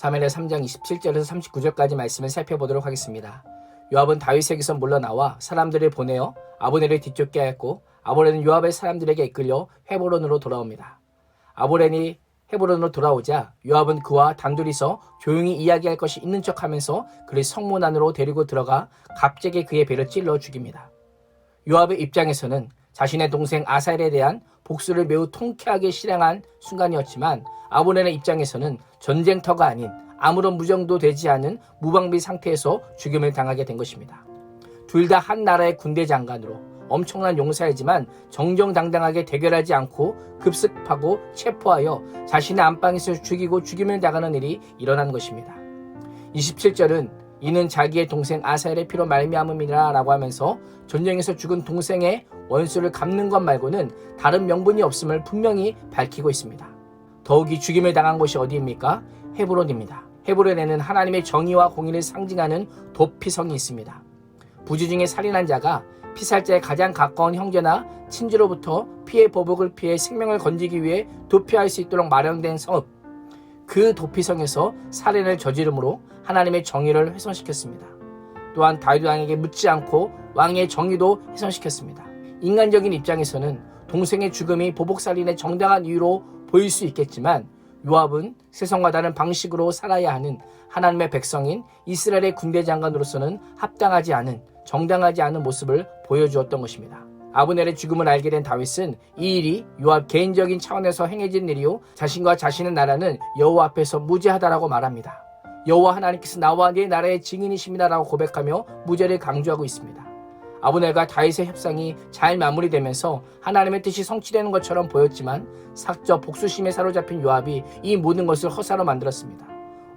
사무엘하 3장 27절에서 39절까지 말씀을 살펴보도록 하겠습니다. 요압은 다윗에게서 물러나와 사람들을 보내어 아브넬을 뒤쫓게 하였고 아브넬은 요압의 사람들에게 이끌려 헤브론으로 돌아옵니다. 아브넬이 헤브론으로 돌아오자 요압은 그와 단둘이서 조용히 이야기할 것이 있는 척하면서 그를 성문 안으로 데리고 들어가 갑자기 그의 배를 찔러 죽입니다. 요압의 입장에서는 자신의 동생 아사엘에 대한 복수를 매우 통쾌하게 실행한 순간이었지만 아브넬의 입장에서는 전쟁터가 아닌 아무런 무정도 되지 않은 무방비 상태에서 죽임을 당하게 된 것입니다. 둘 다 한 나라의 군대 장관으로 엄청난 용사이지만 정정당당하게 대결하지 않고 급습하고 체포하여 자신의 안방에서 죽이고 죽임을 당하는 일이 일어난 것입니다. 27절은 이는 자기의 동생 아사엘의 피로 말미암음이라 라고 하면서 전쟁에서 죽은 동생의 원수를 갚는 것 말고는 다른 명분이 없음을 분명히 밝히고 있습니다. 더욱이 죽임을 당한 곳이 어디입니까? 헤브론입니다. 헤브론에는 하나님의 정의와 공의를 상징하는 도피성이 있습니다. 부지 중에 살인한 자가 피살자의 가장 가까운 형제나 친지로부터 피해 보복을 피해 생명을 건지기 위해 도피할 수 있도록 마련된 성읍, 그 도피성에서 살인을 저지름으로 하나님의 정의를 훼손시켰습니다. 또한 다윗 왕에게 묻지 않고 왕의 정의도 훼손시켰습니다. 인간적인 입장에서는 동생의 죽음이 보복살인의 정당한 이유로 보일 수 있겠지만 요압은 세상과 다른 방식으로 살아야 하는 하나님의 백성인 이스라엘의 군대 장관으로서는 합당하지 않은 정당하지 않은 모습을 보여주었던 것입니다. 아브넬의 죽음을 알게 된 다윗은 이 일이 요압 개인적인 차원에서 행해진 일이요 자신과 자신의 나라는 여호와 앞에서 무죄하다라고 말합니다. 여호와 하나님께서 나와 네 나라의 증인이십니다라고 고백하며 무죄를 강조하고 있습니다. 아브넬과 다윗의 협상이 잘 마무리되면서 하나님의 뜻이 성취되는 것처럼 보였지만 사적 복수심에 사로잡힌 요압이 이 모든 것을 허사로 만들었습니다.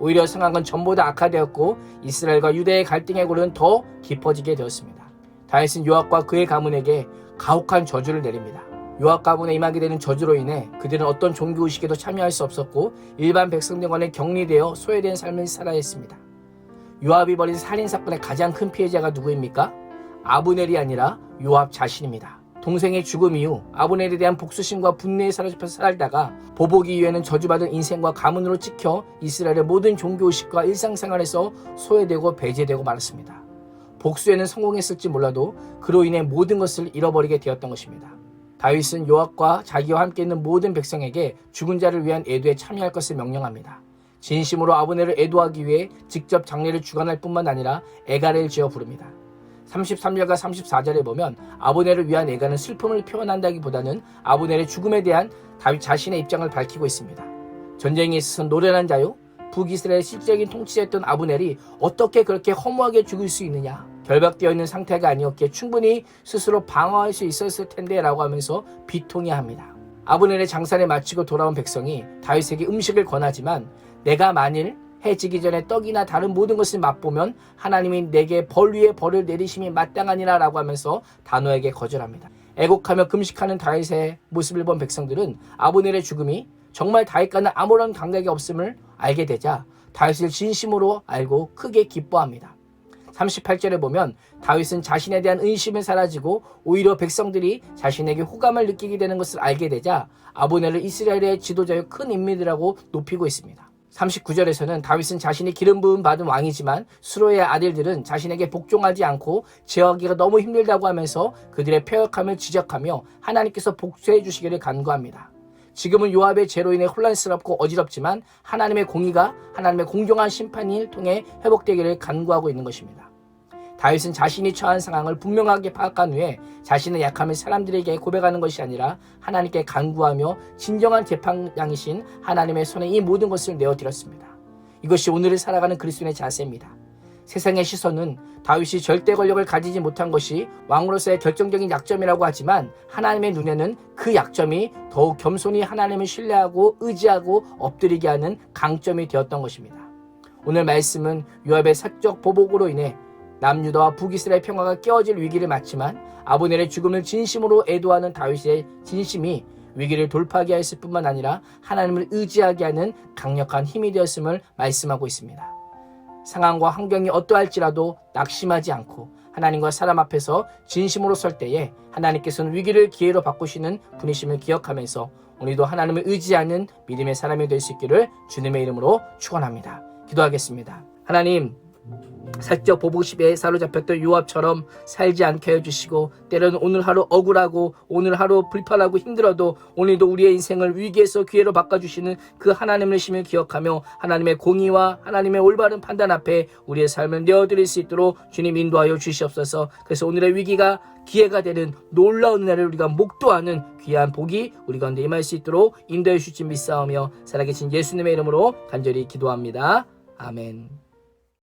오히려 상황은 전보다 악화되었고 이스라엘과 유대의 갈등의 골은 더 깊어지게 되었습니다. 다윗은 요압과 그의 가문에게 가혹한 저주를 내립니다. 요압 가문에 임하게 되는 저주로 인해 그들은 어떤 종교의식에도 참여할 수 없었고 일반 백성들 간에 격리되어 소외된 삶을 살아야 했습니다. 요압이 벌인 살인사건의 가장 큰 피해자가 누구입니까? 아브넬이 아니라 요압 자신입니다. 동생의 죽음 이후 아브넬에 대한 복수심과 분노에 사로잡혀서 살다가 보복 이후에는 저주받은 인생과 가문으로 찍혀 이스라엘의 모든 종교의식과 일상생활에서 소외되고 배제되고 말았습니다. 복수에는 성공했을지 몰라도 그로 인해 모든 것을 잃어버리게 되었던 것입니다. 다윗은 요압과 자기와 함께 있는 모든 백성에게 죽은 자를 위한 애도에 참여할 것을 명령합니다. 진심으로 아브넬을 애도하기 위해 직접 장례를 주관할 뿐만 아니라 애가를 지어 부릅니다. 33절과 34절에 보면 아브넬을 위한 애가는 슬픔을 표현한다기보다는 아브넬의 죽음에 대한 다윗 자신의 입장을 밝히고 있습니다. 전쟁에 있어서 노련한 자요? 북이스라엘 실질적인 통치자였던 아브넬이 어떻게 그렇게 허무하게 죽을 수 있느냐? 결박되어 있는 상태가 아니었기에 충분히 스스로 방어할 수 있었을 텐데 라고 하면서 비통해합니다. 아브넬의 장사를 마치고 돌아온 백성이 다윗에게 음식을 권하지만 내가 만일 해지기 전에 떡이나 다른 모든 것을 맛보면 하나님이 내게 벌 위에 벌을 내리심이 마땅하니라 라고 하면서 단호하게 거절합니다. 애곡하며 금식하는 다윗의 모습을 본 백성들은 아브넬의 죽음이 정말 다윗과는 아무런 감각이 없음을 알게 되자 다윗을 진심으로 알고 크게 기뻐합니다. 38절에 보면 다윗은 자신에 대한 의심이 사라지고 오히려 백성들이 자신에게 호감을 느끼게 되는 것을 알게 되자 아브넬을 이스라엘의 지도자요 큰 인물이라고 높이고 있습니다. 39절에서는 다윗은 자신이 기름 부음 받은 왕이지만 수로의 아들들은 자신에게 복종하지 않고 제어하기가 너무 힘들다고 하면서 그들의 패역함을 지적하며 하나님께서 복수해 주시기를 간구합니다. 지금은 요압의 죄로 인해 혼란스럽고 어지럽지만 하나님의 공의가 하나님의 공정한 심판을 통해 회복되기를 간구하고 있는 것입니다. 다윗은 자신이 처한 상황을 분명하게 파악한 후에 자신의 약함을 사람들에게 고백하는 것이 아니라 하나님께 간구하며 진정한 재판장이신 하나님의 손에 이 모든 것을 내어드렸습니다. 이것이 오늘을 살아가는 그리스도인의 자세입니다. 세상의 시선은 다윗이 절대 권력을 가지지 못한 것이 왕으로서의 결정적인 약점이라고 하지만 하나님의 눈에는 그 약점이 더욱 겸손히 하나님을 신뢰하고 의지하고 엎드리게 하는 강점이 되었던 것입니다. 오늘 말씀은 요압의 사적 보복으로 인해 남유다와 북이스라엘 평화가 깨어질 위기를 맞지만 아브넬의 죽음을 진심으로 애도하는 다윗의 진심이 위기를 돌파하게 했을 뿐만 아니라 하나님을 의지하게 하는 강력한 힘이 되었음을 말씀하고 있습니다. 상황과 환경이 어떠할지라도 낙심하지 않고 하나님과 사람 앞에서 진심으로 설 때에 하나님께서는 위기를 기회로 바꾸시는 분이심을 기억하면서 오늘도 하나님을 의지하는 믿음의 사람이 될 수 있기를 주님의 이름으로 축원합니다. 기도하겠습니다. 하나님, 사적 보복심에 사로잡혔던 요압처럼 살지 않게 해주시고, 때로는 오늘 하루 억울하고 오늘 하루 불편하고 힘들어도 오늘도 우리의 인생을 위기에서 기회로 바꿔주시는 그 하나님의 심을 기억하며 하나님의 공의와 하나님의 올바른 판단 앞에 우리의 삶을 내어드릴 수 있도록 주님 인도하여 주시옵소서. 그래서 오늘의 위기가 기회가 되는 놀라운 은혜를 우리가 목도하는 귀한 복이 우리 가운데 임할 수 있도록 인도해 주실 줄 믿사오며 살아계신 예수님의 이름으로 간절히 기도합니다. 아멘.